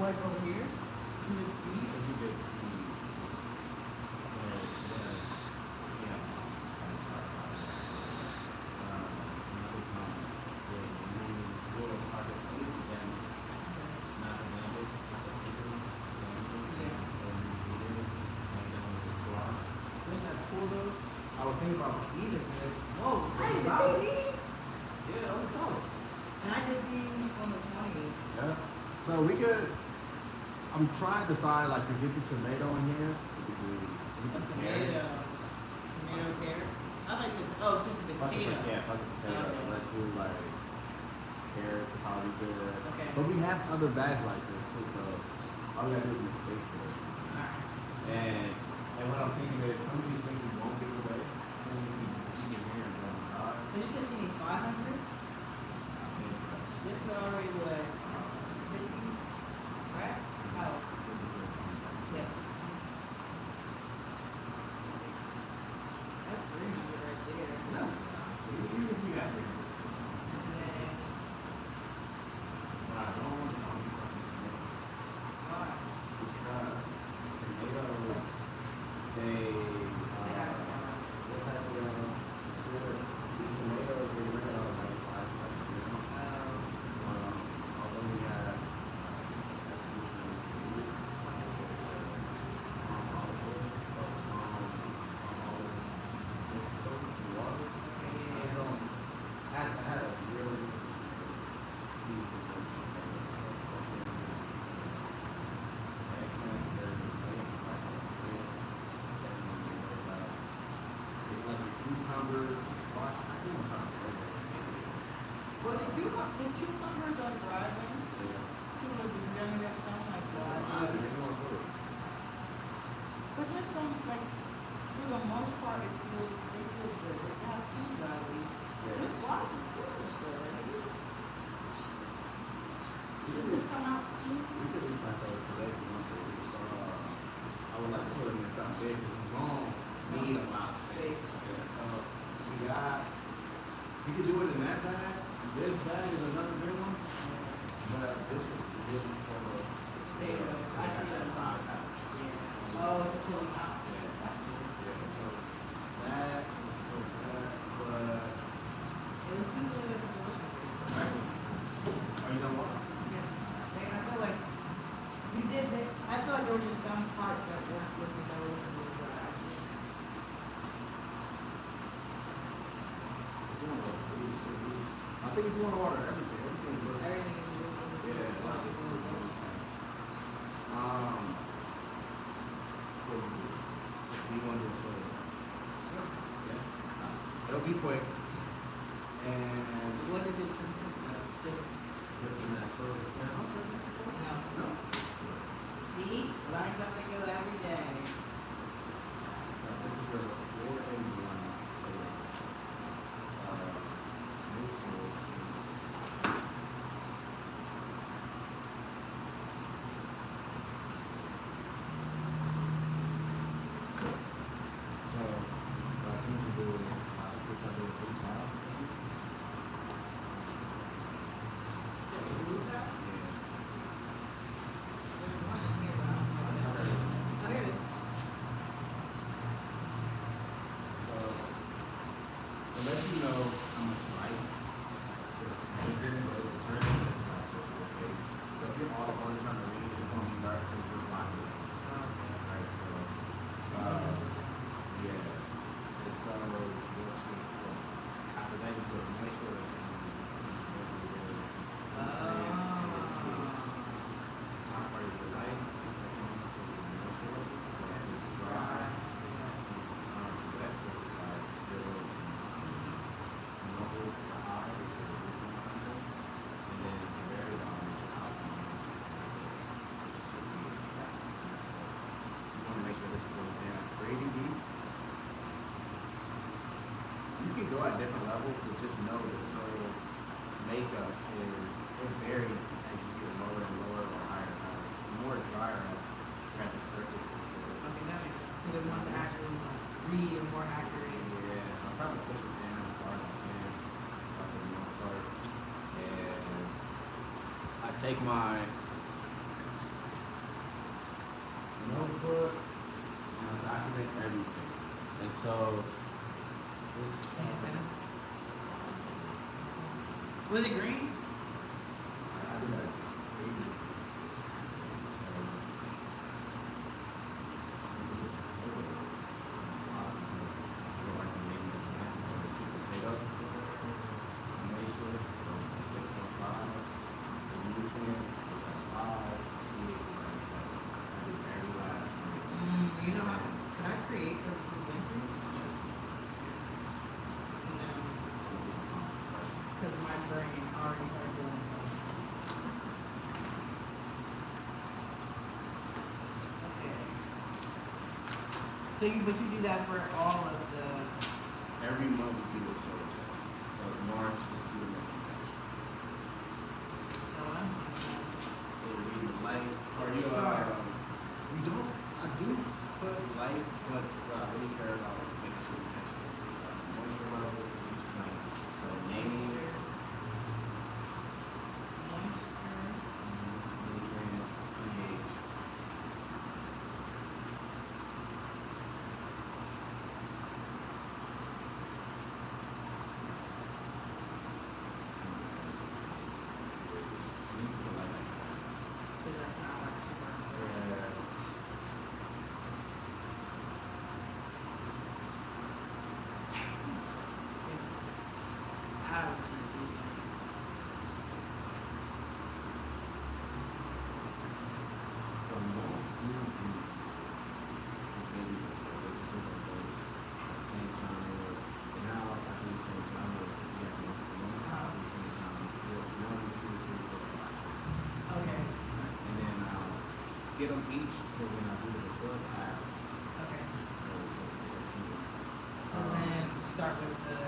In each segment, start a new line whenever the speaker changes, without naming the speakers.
like over here? Is it these?
Because you get I was thinking about these are good.
Whoa, I didn't see these.
Yeah, that looks solid.
And I did these on the 20th.
Yeah. So we could. I'm trying to decide like to get the tomato in here. We could do
Tomato. Tomato carrot. I like the sweet potato.
Yeah, fuck the potato.
Okay.
Let's do like carrots, probably good.
Okay.
But we have other bags like this too, so all we gotta do is make space for it.
Alright.
And what I'm thinking is some of these things we won't give away. Some of these we can keep in here and go inside.
But you said she needs 500?
I think so.
This is already what? 50? Right? Oh. Yeah. That's 300 right there.
No. So even if we got here.
And then,
But I don't want to know these
why?
because tomatoes, they these tomatoes we ran out of like 5 seconds. Although we had cucumbers and squash. I think I'm trying to flavor
Well, the cucumbers are driving. Two of the then there's some like driving. But there's some like, for the most part, they feel good. It's not too dry. This squash is good. Should this come out soon?
We could eat like those today if you want to. I would like to put them in something big because it's long. Need a lot of space. Yeah, so we could do it in that bag. This bag is another big one. But this is really for those.
Potatoes. I see that
side
side.
pouch.
Yeah. Oh, it's pulling out.
Yeah.
That's good.
Yeah, so that is for that, but
It was good to the
right. Oh, you know what?
Yeah. I feel like you did that. I feel like there were just some parts that weren't looking over the dry.
I think if you want to order everything looks.
Everything is good.
Yeah, it's like it's really good. What do you want to do a soda test? Yeah. It'll be quick. And
What does it consist of? Just
looking at soda.
no.
No.
See, learn something new every day.
So this is the 481 soda test. So, what I tend to do is put that little blue smile.
Just a blue top?
Yeah.
There's one in here, but I don't know what that is. Oh, here it is.
So, to let you know how much light is painted or the turn is not just your face. So if you're all the trying to read, it's going to be dark because your block is right. So, yeah. And so, after that, you put a moisture top part is the light, the second one is the moisture, so that is dry. So that's what it's like, zero to normal to high, which is original control. And then at the very bottom is your alcohol. You want to make sure this goes down pretty deep. You can go at different levels, but just know that soil makeup it varies as you get lower and lower or higher highs. The more drier as you're at the surface of the soil.
Okay, that makes sense. Because it wants to actually read and more accurate.
Yeah, so I'm trying to push it down as far as I can, for the most part. And I take my represent everything. And so,
Was it green?
I do that previously.
You know how, can I create a inventory? No, because my brain already started doing it. Okay. So but you do that for all of the.
Every month we do a solar test. So it's March, it's good enough.
So I'm.
So we need the light. Or you we don't, I do put light, but what I really care about is making sure we catch the moisture level of each plant. So naming it, nutrient, pH. You can put light like that.
Because that's not like super.
Yeah.
Out of the season.
So no blue beans. Maybe St. John Wood. And now I do St. John Wood since we have one time I do St. John Wood. 1, 2, 3, 4, 5, 6.
Okay.
And then I'll get them each, but when I do the book, I have
Okay. So
Um,
then start with the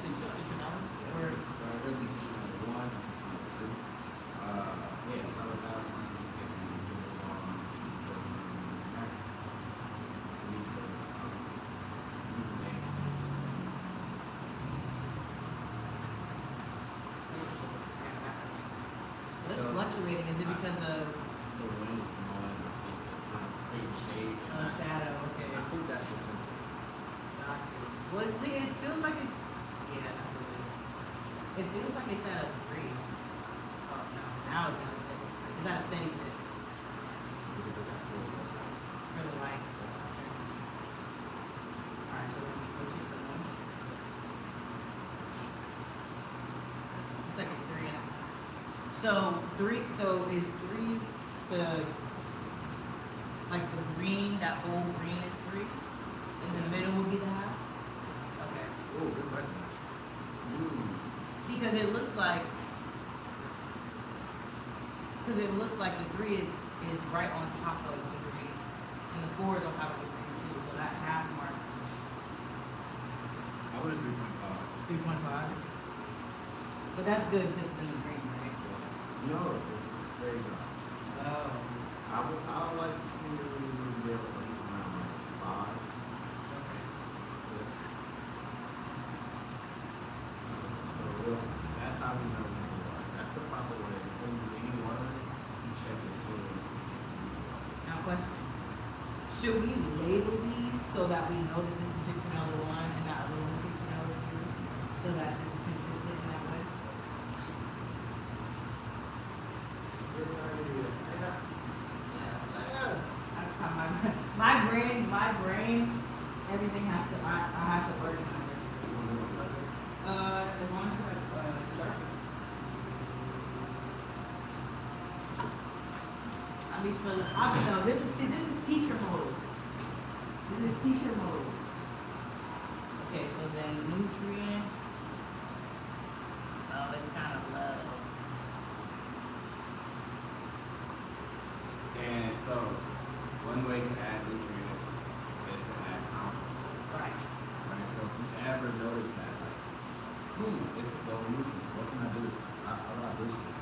citronella? Or
it'll be season number 1, season number 2. Yeah, start with that one. And then we do it on to the next. We need to use the name.
What's
So-
fluctuating? Is it because of
The wind is blowing, it's kind of creating shade.
shadow? Okay.
I think that's the sensor.
Got you. Well, it feels like it's. Yeah, that's what it is. It feels like it's at a 3. Oh, no. Now it's at a 6. It's at a steady 6. Really light. Alright, so we're just switching to noise. It's like a 3.5. So is 3 the, like the green, that whole green is 3? In the middle would be the half? Okay.
Oh, good question.
Because it looks like the 3 is right on top of the green. And the 4 is on top of the green too. So that half mark
I would have 3.5.
3.5. But that's good because it's in the green, right?
No, this is very dry.
Oh.
I would like to get at least around like 5,
Okay.
6. So that's how we know when to water. That's the proper way. Before you do any watering, you check your soil and see if you need to water.
Now question. Should we label these so that we know that this is citronella 1 and that other one is citronella 2? So that it's consistent in that way?
Good idea.
My brain, everything has to, I have to organize it.
You want to do a project?
As long as I start it. I mean, no, this is teacher mode. This is teacher mode. Okay, so then nutrients. Oh, it's kind of low.
And so, one way to add nutrients is to add compost.
Right.
Right? So if you ever notice that, like, this is low in nutrients, what can I do? How do I boost this?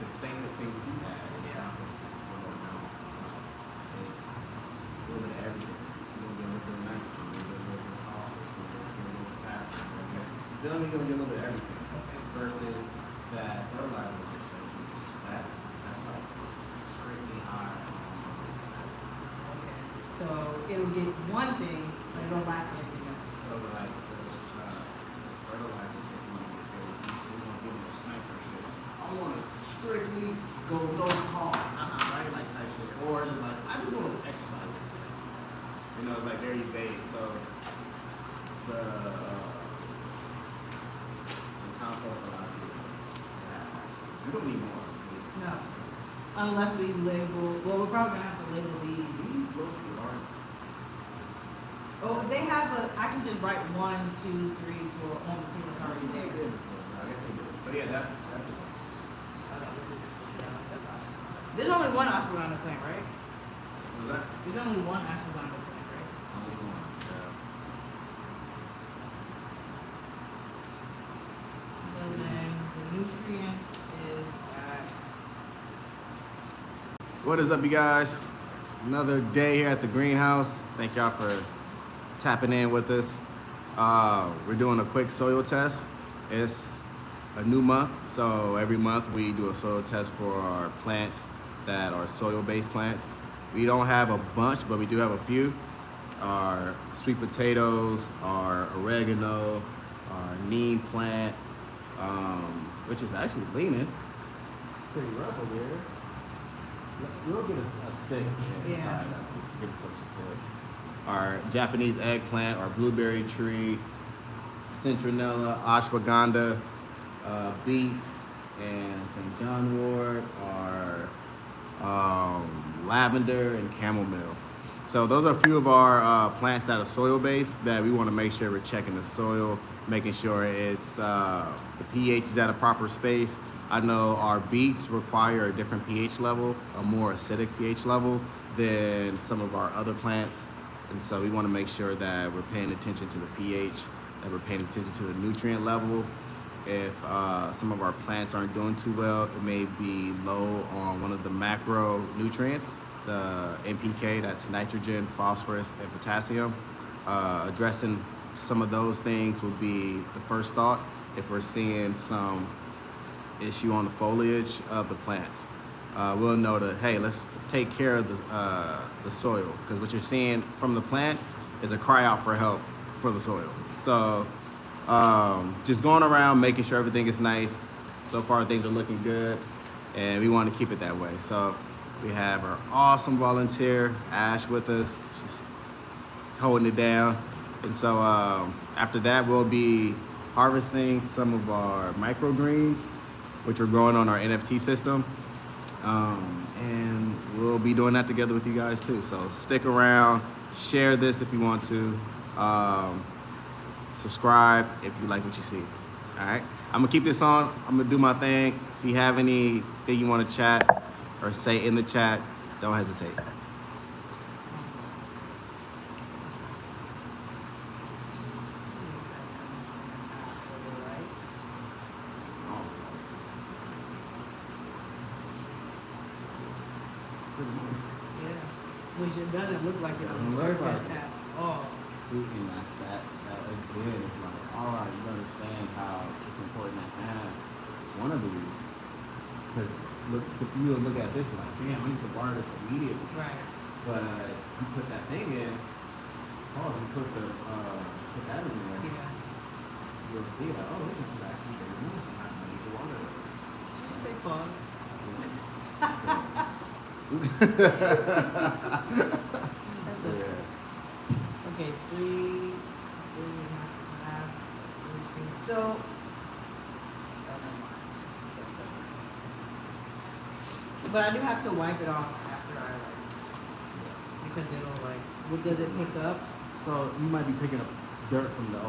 The safest thing to add is compost because it's well known. It's a little bit of everything. You're going to get a little bit of nitrogen, you're going to get a little bit of phosphorus, you're going to get a little bit of potassium, you're going to get a little bit of everything.
Okay.
Versus that fertilizer that showed you, that's like strictly high.
So it'll get one thing, but it don't lack everything else.
So like the fertilizer said you want to get rid of BT, you want to give them a sniper shit. I want to strictly go no carbs, right? Like type shit. Or just like, I just want to exercise. You know, it's like very vague. So the compost allows you to have that. You don't need more.
No. Unless we label, well, we're probably gonna have to label these.
These low-key aren't.
Oh, they have a, I can just write 1, 2, 3, 4 on the team that's already there.
I guess they did. So yeah, that
Okay, this is, that's awesome. There's only one ashwagandha plant, right?
was that?
There's only one ashwagandha plant, right?
Only one. Yeah.
So then the nutrients is at,
What is up, you guys? Another day here at the greenhouse. Thank y'all for tapping in with us. We're doing a quick soil test. It's a new month, so every month we do a soil test for our plants that are soil-based plants. We don't have a bunch, but we do have a few. Our sweet potatoes, our oregano, our neem plant, which is actually leaning pretty rough over here. We'll get a stick and
Yeah.
tie it up just to give it some support. Our Japanese eggplant, our blueberry tree, citronella, ashwagandha, beets, and St. John wort, our lavender and chamomile. So those are a few of our plants that are soil-based that we want to make sure we're checking the soil, making sure it's the pH is at a proper space. I know our beets require a different pH level, a more acidic pH level than some of our other plants. And so we want to make sure that we're paying attention to the pH, that we're paying attention to the nutrient level. If some of our plants aren't doing too well, it may be low on one of the macronutrients, the NPK, that's nitrogen, phosphorus, and potassium. Addressing some of those things would be the first thought if we're seeing some issue on the foliage of the plants. We'll know that, hey, let's take care of the soil, because what you're seeing from the plant is a cry out for help for the soil. So just going around making sure everything is nice. So far things are looking good, and we want to keep it that way. So we have our awesome volunteer Ash with us. She's holding it down. And so after that, we'll be harvesting some of our microgreens, which are growing on our NFT system. And we'll be doing that together with you guys too. So stick around, share this if you want to, subscribe if you like what you see. All right, I'm gonna keep this on. I'm gonna do my thing. If you have anything you want to chat or say in the chat, don't hesitate.
yeah, which it doesn't look like it on
Doesn't
the
look
surface
like it.
at all.
See, and that's that again, it's like, all right, you understand how it's important to have one of these. Because you'll look at this like, damn, I need to water this immediately.
Right.
But you put that thing in, you put that in there,
Yeah.
you'll see that, oh, this is actually very nice. I need to water it.
Did you just say pause?
Yeah.
Okay, 3.5. So, but I do have to wipe it off after I because it'll what does it pick up?
So you might be picking up dirt from the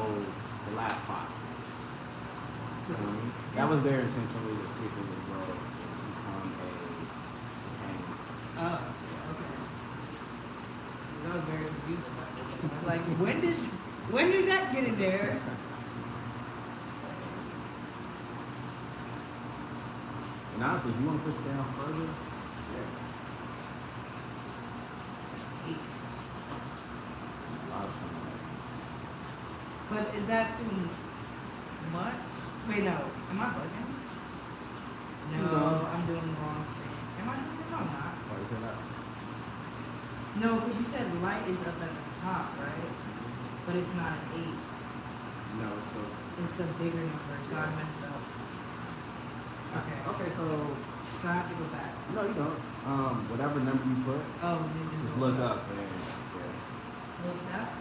last pot. That was there intentionally to see if it would grow and become a hang.
Oh, okay. I was very confused about this. I was like, when did that get in there?
And honestly, if you want to push it down further, yeah.
8.
A lot of sunlight.
But is that too much? Wait, no. Am I bugging? No,
No.
I'm doing the wrong thing. Am I doing it? No, I'm not.
Why is that?
No, because you said light is up at the top, right? But it's not an 8.
No, it's supposed to.
It's the bigger number, so I messed up. Okay.
Okay, so
So I have to go back.
no, you don't. Whatever number you put,
Oh, then
just look up and yeah.
Look, that's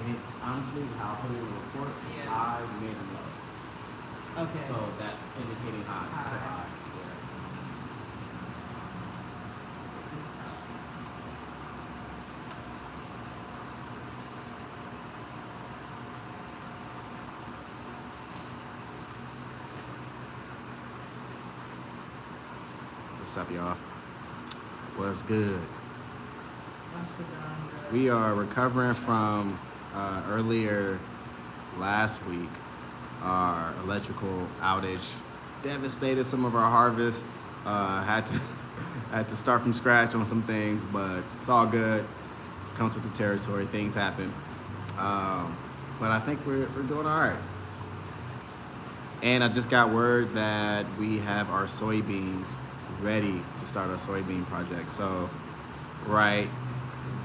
And honestly, how I put it in the report is
Yeah.
high, mid, and low.
okay.
So that's indicating high. It's put
High.
high. Yeah. What's up, y'all? What's good? We are recovering from earlier last week. Our electrical outage devastated some of our harvest. Had to had to start from scratch on some things, but it's all good. Comes with the territory. Things happen. But I think we're doing all right. And I just got word that we have our soybeans ready to start our soybean project. So right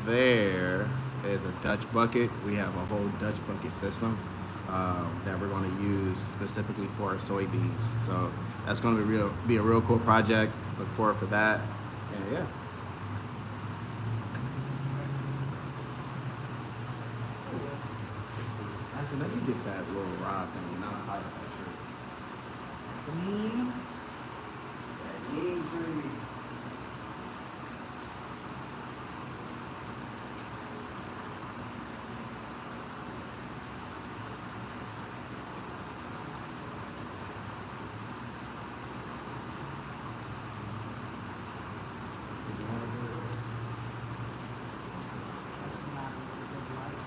there is a Dutch bucket. We have a whole Dutch bucket system that we're going to use specifically for our soybeans. So that's going to be a real cool project. Look forward for that. And yeah. Actually, let me get that little rod thing. Not a high picture.
Green.
That neem tree. Did you want to do it?
That's not a good light.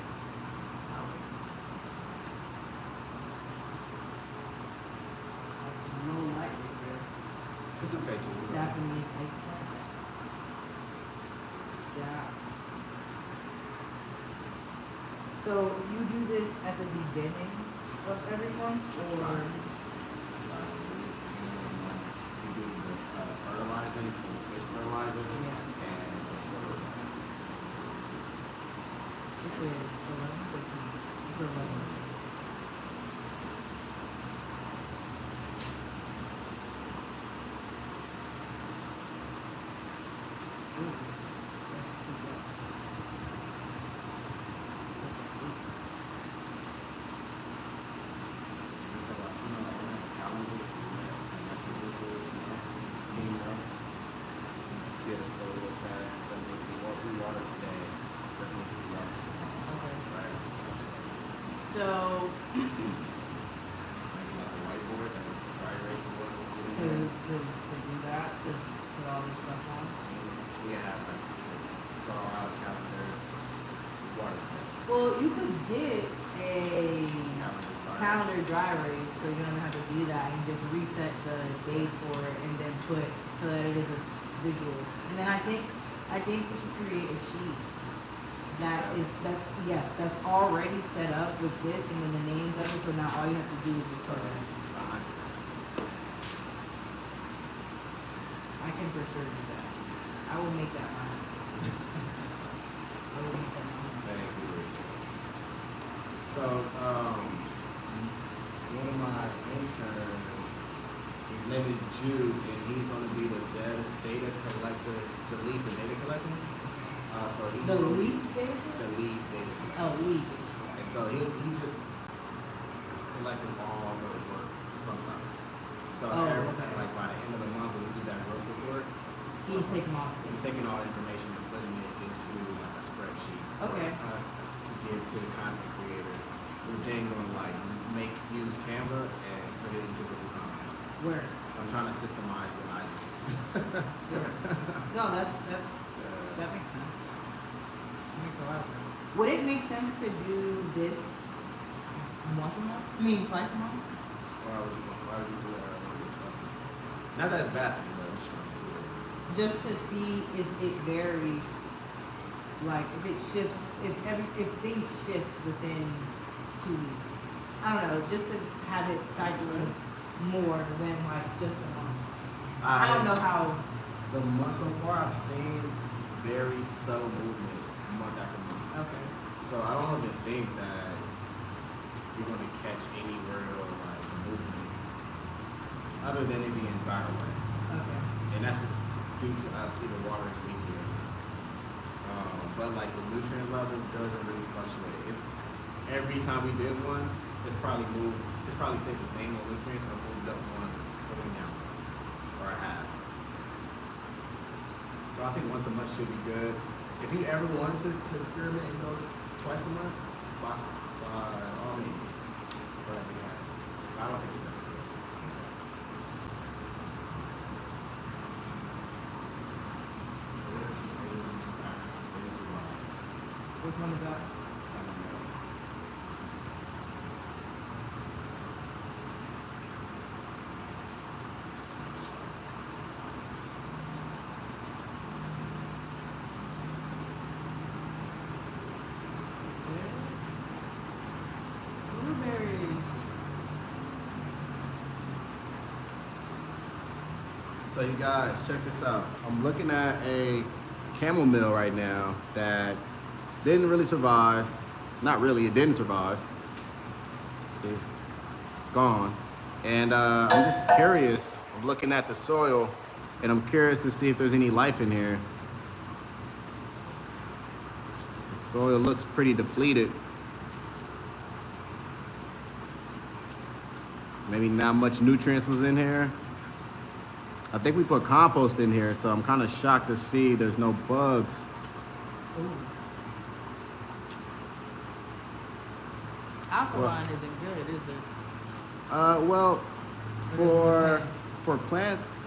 That's low light right there.
It's okay too.
Japanese eggplant. Yeah. So you do this at the beginning of every month, or
We do the fertilizing, so the fish fertilizer,
Yeah.
and the soil test.
this is 11, 13. This is 11. Ooh, that's too good.
So, on the calendar, and that's the results, team up, get a soil test, doesn't need to be what we water today, doesn't need to be water tomorrow,
Okay.
right?
So,
Maybe like a whiteboard and a dry erase board, get
to
in
do that, to put all this stuff on.
there. We have like, draw out calendar, water today.
Well, you could get a calendar
Calendar
dry erase, so you don't have to do that, and just reset the date for it, and then put so that it is a visual. And then I think you should create a sheet that's already set up with this, and then the names of it. So now all you have to do is just put it. I can for sure do that. I will make that mine. I will make that mine.
Thank you. So, one of my interns, his name is Jude, and he's going to be the data collector, the lead for data collector. So he
The leaf data?
the lead data collector.
Oh, leaf.
And so he's just collecting all the work from us. So
Okay.
like by the end of the month, when we do that work report,
He's taking off.
he's taking all the information and putting it into like a spreadsheet
Okay.
for us to give to the content creator. We're then going to like use Canva and put it into the design.
Where?
So I'm trying to systemize what I do.
No, that makes sense. That makes a lot of sense. Would it make sense to do this once a month? I mean, twice a month?
Why would you do that? Not that it's bad, but I'm just trying to see it.
Just to see if it varies, like if it shifts, if things shift within 2 weeks. I don't know, just to have it cycling more than like just a month. I don't know how.
The month so far I've seen very subtle movements month after month.
Okay.
So I don't even think that you're going to catch any real like movement other than it being dry away.
Okay.
And that's just due to us either watering the week here. But like the nutrient level doesn't really fluctuate. It's every time we did one, it's probably stayed the same on nutrients or moved up one going down or a half. So I think once a month should be good. If you ever wanted to experiment and go twice a month, by all means. But yeah, I don't think it's necessary.
Which one is that?
I don't know.
Blueberries.
So you guys, check this out. I'm looking at a chamomile right now that didn't really survive. Not really, it didn't survive. See, it's gone. And I'm just curious. I'm looking at the soil and I'm curious to see if there's any life in here. The soil looks pretty depleted. Maybe not much nutrients was in here. I think we put compost in here, so I'm kind of shocked to see there's no bugs.
Ooh. Alkaline isn't good, is it?
Well, for plants,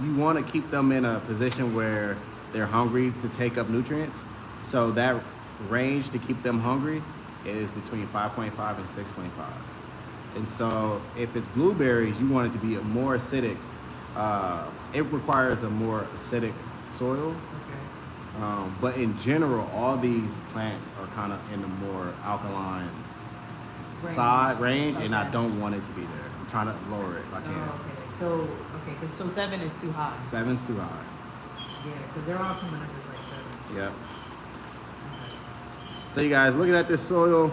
you want to keep them in a position where they're hungry to take up nutrients. So that range to keep them hungry is between 5.5 and 6.5. And so if it's blueberries, you want it to be a more acidic. It requires a more acidic soil.
Okay.
But in general, all these plants are kind of in the more alkaline side range, and I don't want it to be there. I'm trying to lower it if I can.
Oh, okay. So 7 is too high.
7's too high.
Yeah, because they're all coming up as like 7.
Yep.
Okay.
So you guys, looking at this soil,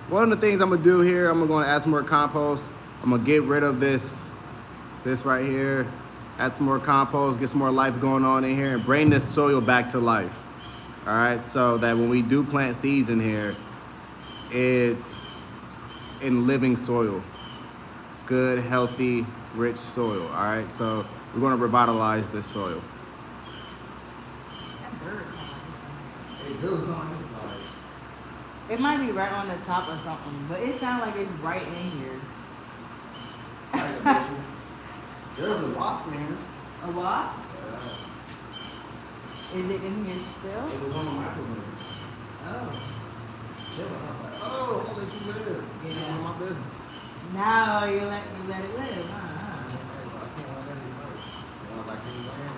one of the things I'm gonna do here, I'm gonna add some more compost. I'm gonna get rid of this right here, add some more compost, get some more life going on in here, and bring this soil back to life. All right, so that when we do plant seeds in here, it's in living soil, good, healthy, rich soil. All right, so we're gonna revitalize this soil.
That bird sounds
It goes on this side.
It might be right on the top or something, but it sounds like it's right in here.
There's a wasp in here.
A wasp?
Yeah.
Is it in here still?
It was on the microwave.
Oh.
Oh, I'll let you live.
Yeah.
It's none of my business.
Now you let it live,
I can't let that work. You know, like anywhere.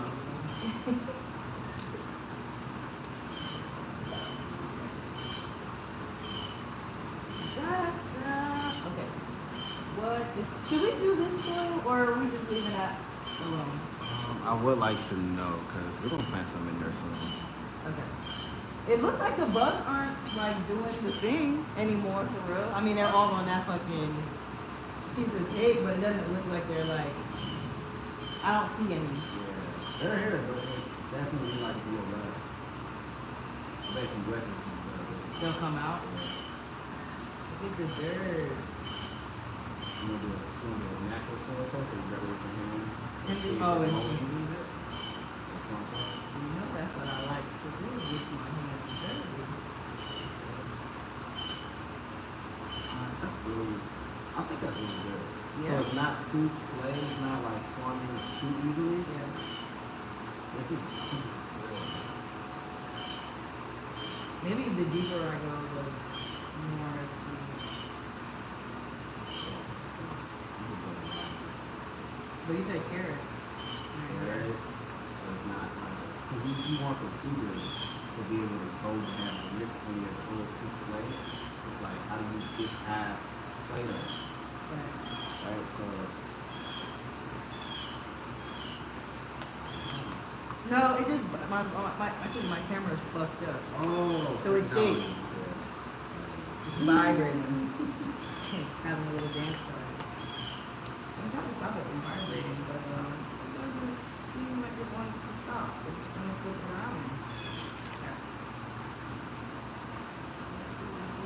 Okay. Should we do this soil or are we just leaving that alone?
I would like to know because we're gonna plant some in there soon.
Okay. It looks like the bugs aren't like doing the thing anymore for real. I mean, they're all on that fucking piece of tape, but it doesn't look like they're like. I don't see any.
Yeah, they're here, but it definitely like to little less. I bet if you wet this,
They'll come out. Look at the bird.
you want to do a natural soil test or you grab it with your hands?
And
See if
oh,
it's
and
mold.
use it.
That's what I'm saying.
You know that's what I like to do. Get my hands dirty.
That's really, I think that's really good.
Yeah.
So it's not too clay, it's not like forming too easily.
Yeah.
This is good.
Maybe the deeper I go, the more. But you said carrots.
Carrots, so it's not like, because you want the tubers to be able to go down the rip when your soil's too clay. It's like, how do you get past clay though? Right, so.
No, it just I told you my camera's fucked up.
Oh.
So it
no.
shakes.
Yeah.
It's vibrating. It's having a little dance party. I'm trying to stop it from vibrating, but it doesn't seem like it wants to stop. It's gonna flip around.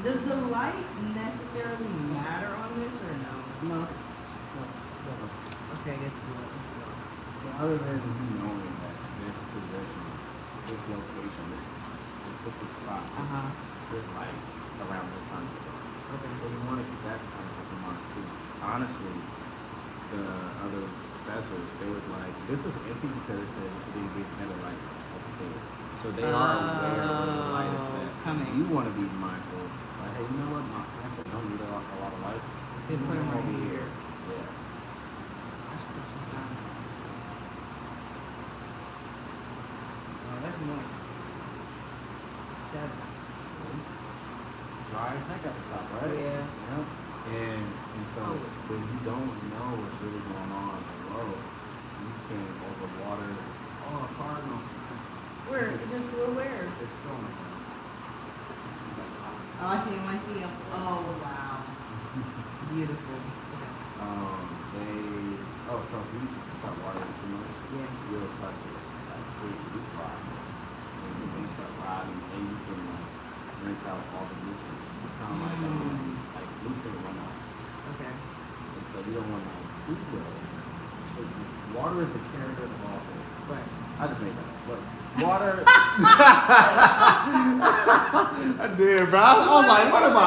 Does the light necessarily matter on this or no?
No.
Okay, let's do it. Let's go.
Yeah, other than you knowing that this position, this location, this specific spot, this light around this time of the day.
Okay.
So you want to keep that kind of stuff in mind too. Honestly, the other professors, they was like, this was empty because it said it didn't get better light up there. So they are aware of where the light is best. So
Coming.
you want to be mindful. Like, hey, you know what? My friends that don't need a lot of light.
They put them over here.
Yeah.
That's what this is down. Oh, that's nice. 7.
Dry as heck at the top, right?
Yeah.
Yep. And so when you don't know what's really going on below, you can overwater. Oh, cardinal.
Where? Just where?
It's still on.
Oh, I see him. I see him. Oh, wow. Beautiful.
So if you start watering too much,
Yeah.
you'll start to like create root rot. And then you start rotting, and you can rinse out all the nutrients. It's kind of like nutrient runoff.
Okay.
And so you don't want to too well. So just water is the character of all things.
Right.
I just made that up. But water. I did, bro. I was like, what am I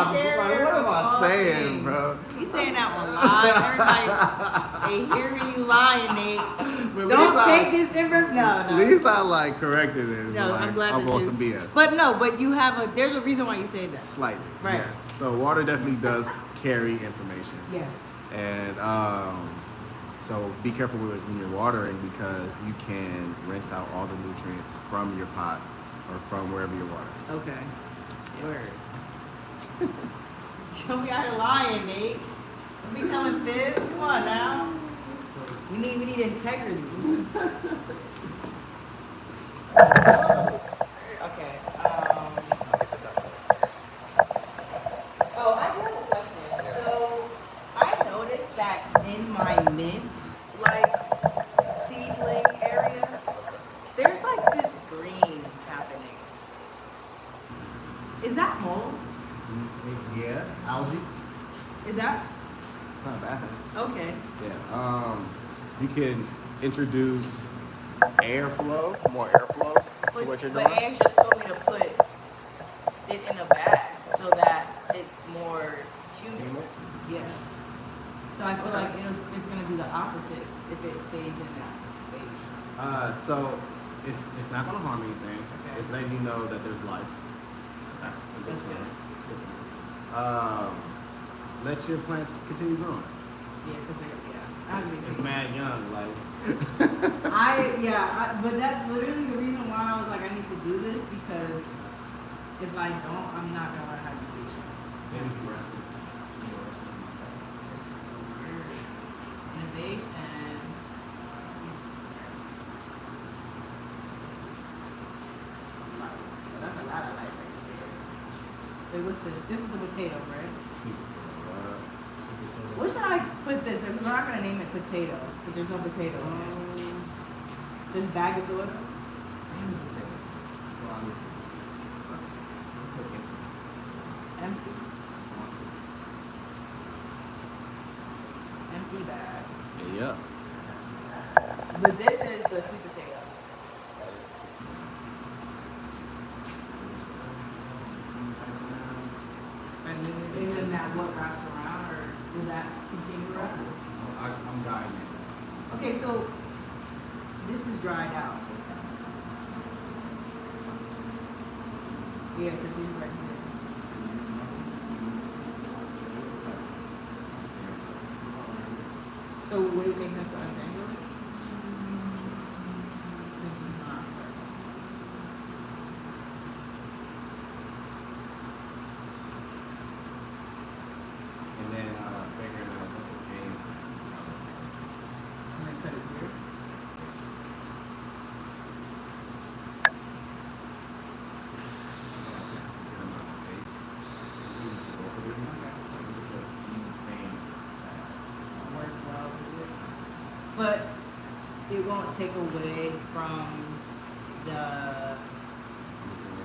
saying, bro?
You saying that one live. Everybody, they hearing you lying, Nate.
But
Don't take this information. No.
At least I like corrected it.
No,
like,
I'm glad
I'm
that
on
you.
some BS.
But you have there's a reason why you say that.
Slightly.
Right.
Yes. So water definitely does carry information.
Yes.
And so be careful when you're watering because you can rinse out all the nutrients from your pot or from wherever you're watering.
Okay. Word. Show me out here lying, Nate. Don't be telling fibs. Come on now. We need integrity. Okay. Oh, I do have a question. So I noticed that in my mint, seedling area, there's this green happening. Is that mold?
Yeah, algae.
Is that?
It's not a bad thing.
Okay.
Yeah. You can introduce airflow, more airflow to what you're doing.
But Ange just told me to put it in a bag so that it's more humid. Yeah. So I feel like it's going to do the opposite if it stays in that space.
So it's not going to harm anything.
Okay.
It's letting you know that there's life. That's a good sign.
good.
Good sign. Let your plants continue growing.
Yeah, because
It's mad young, like.
but that's literally the reason why I was like, I need to do this because if I don't, I'm not gonna learn how to teach it.
Maybe you rest it.
Innovation. So that's a lot of light right there. Wait, what's this? This is the potato, right?
Sweet potato.
What should I put this? We're not gonna name it potato because there's no potato. Just bag of soil. Empty. Empty bag.
Yeah.
But this is the sweet potato. And then that what wraps around, or will that continue around?
I'm dying.
Okay, so this is dried out. Yeah, because he's right here. So would it make sense to untangle it? Since it's not.
And then figuring out what the game.
And then cut it here. But it won't take away from the,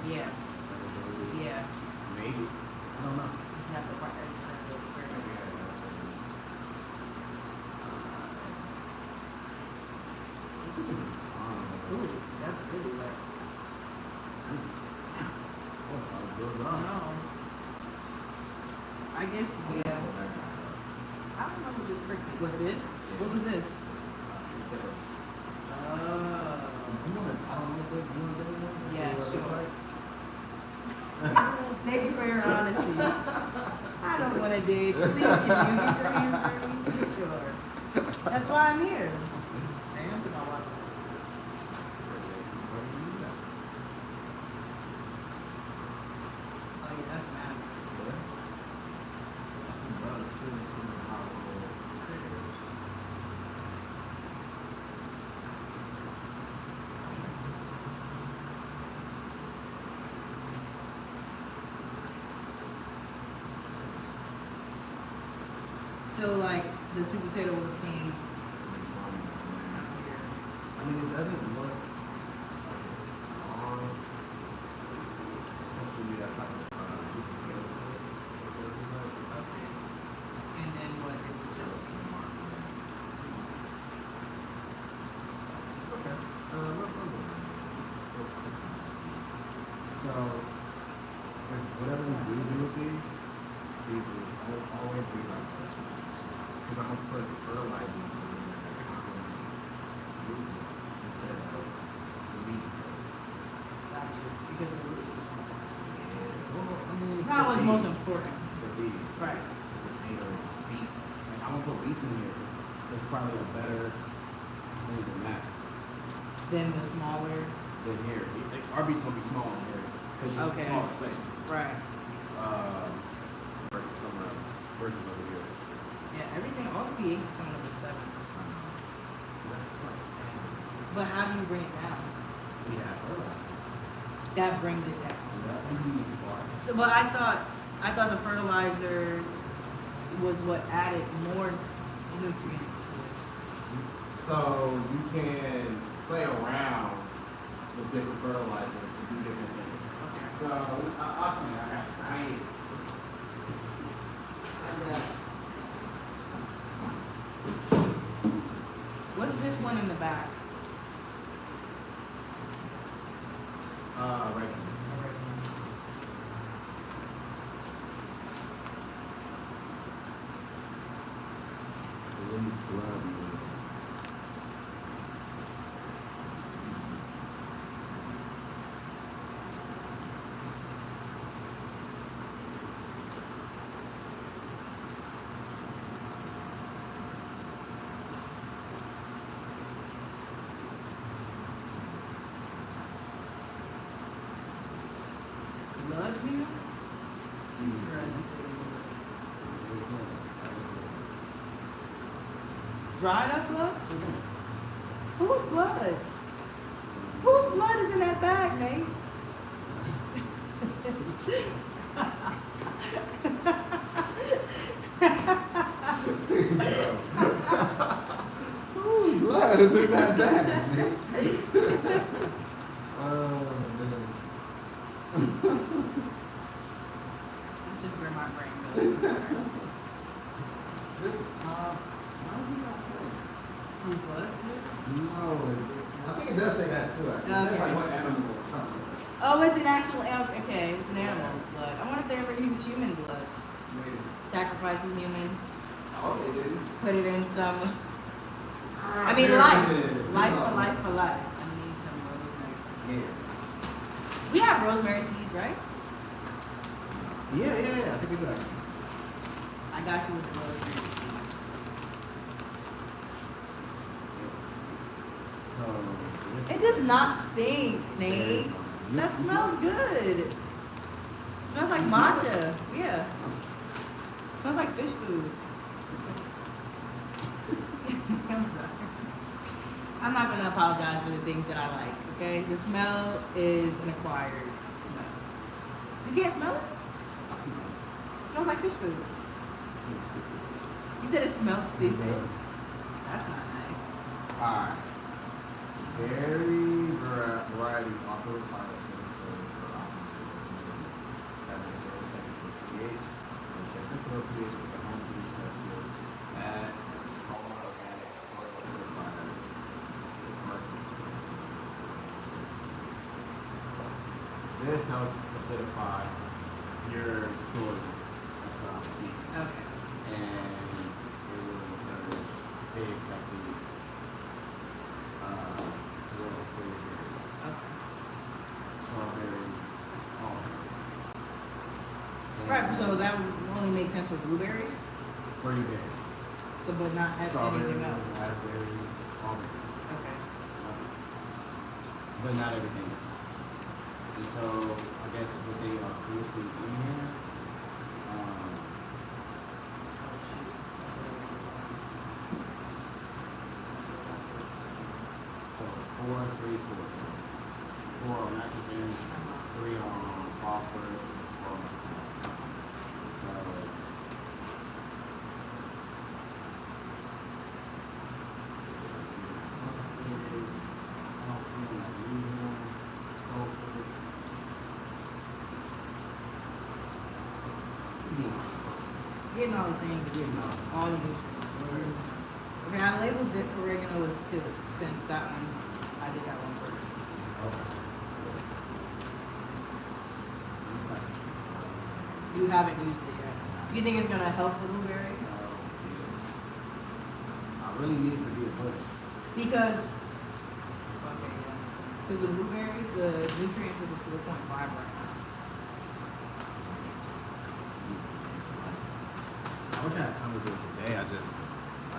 yeah, yeah.
Maybe. I don't know.
You have to work at the experiment. Ooh, that's really wet. No. I guess, yeah. I don't know who just pricked it. What this? What was this? Yeah, sure. Thank you for your honesty. I don't want to dig. Please, can you get your hands dirty? Sure. That's why I'm here. Hands to my wife. Oh yeah, that's mad. So like the sweet potato with king.
I mean, it doesn't look like it's long. Essentially, that's like sweet potato soup.
Okay. And then what? It was just.
Okay. So, like, whatever we do with these will always be like because I'm gonna put fertilizer in that complement root instead of the leaf.
Gotcha. Because the roots was more.
Well, I mean,
That
for
was
these,
most important.
For these,
Right.
Potato, beets. Like I'm gonna put beets in here because it's probably a better thing than that.
Then the smaller.
Than here. Like, our beets gonna be small in here because it's
Okay.
a smaller space.
Right.
Versus somewhere else. Versus over here.
Yeah, everything, all the pH is coming up to 7.
That's like standard.
But how do you bring it down?
We have fertilizer.
That brings it down.
That we use water.
So, but I thought the fertilizer was what added more nutrients to it.
So you can play around with different fertilizers to do different things.
Okay.
So I'll show you. I got.
What's this one in the back?
Right here. Really bloody.
Blood here? Interesting. Dried up blood? Whose blood? Whose blood is in that bag, Nate?
Whose blood is in that bag, man?
That's just where my brain goes.
This, why did you not say?
Whose blood is?
No, I think it does say that too. Actually. It says
Okay.
like what animal or something.
Oh, it's an actual animal. Okay, it's an animal's blood. I wonder if they ever use human blood.
Maybe.
Sacrifice a human,
Oh, they didn't.
put it in some. I
Ah,
mean,
there
life.
it is.
Life
Oh.
for life for life. I need some rosemary.
Yeah.
We have rosemary seeds, right?
Yeah. I think we do. Actually.
I got you with the rosemary seeds.
So. this-
It does not stink, Nate.
You-
That
you
smells
smell it?
good. It smells like
You smell
matcha. Yeah. Smells like fish food. I'm sorry. I'm not gonna apologize for the things that I like, okay? The smell is an acquired smell. You can't smell it?
I see
It smells like fish food.
that.
You said it smells stupid.
It does.
That's not nice.
Alright. Berry varieties often require acidic soil for optimal growth. Having soil tested for pH, and check the soil pH with the home pH test kit. Add small organic soil acidifier to correctly. This helps acidify your soil. That's what I'm seeing.
Okay.
And it will encourage big, healthy growth for your berries.
Okay.
Strawberries, almonds.
Right, so that would only make sense for blueberries,
For your berries.
so but not have anything else.
Raspberries, almonds.
Okay.
But not everything else. And so, I guess what they are previously in here, so it's 4, 3, 4. So it's 4 on nitrogen, 3 on phosphorus, and 4 on potassium. So magnesium, sulfur.
Getting all the things, all the nutrients. Okay, I labeled this oregano as 2, since that one's, I did that one first. You haven't used it yet. Do you think it's gonna help the blueberry?
I really need it to be a bush.
Because, okay, yeah, because the blueberries, the nutrients is a 4.5 right now.
I wish I had time to do it today. I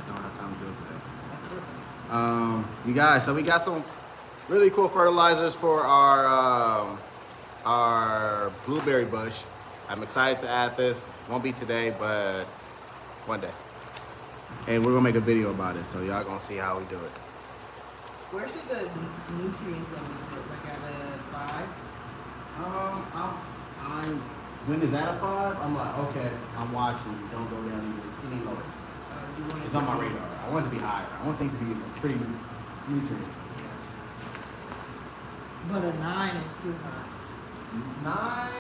don't have time to do it today.
That's perfect.
You guys, so we got some really cool fertilizers for our blueberry bush. I'm excited to add this. Won't be today, but one day. And we're gonna make a video about it, so y'all gonna see how we do it.
Where should the nutrients level sit? Like at a 5?
I'm when is that a 5? I'm like, okay, I'm watching. Don't go down any lower.
You want it
It's
to
on my
be-
radar. I want it to be higher. I want things to be pretty nutrient.
But a 9 is too high.
9.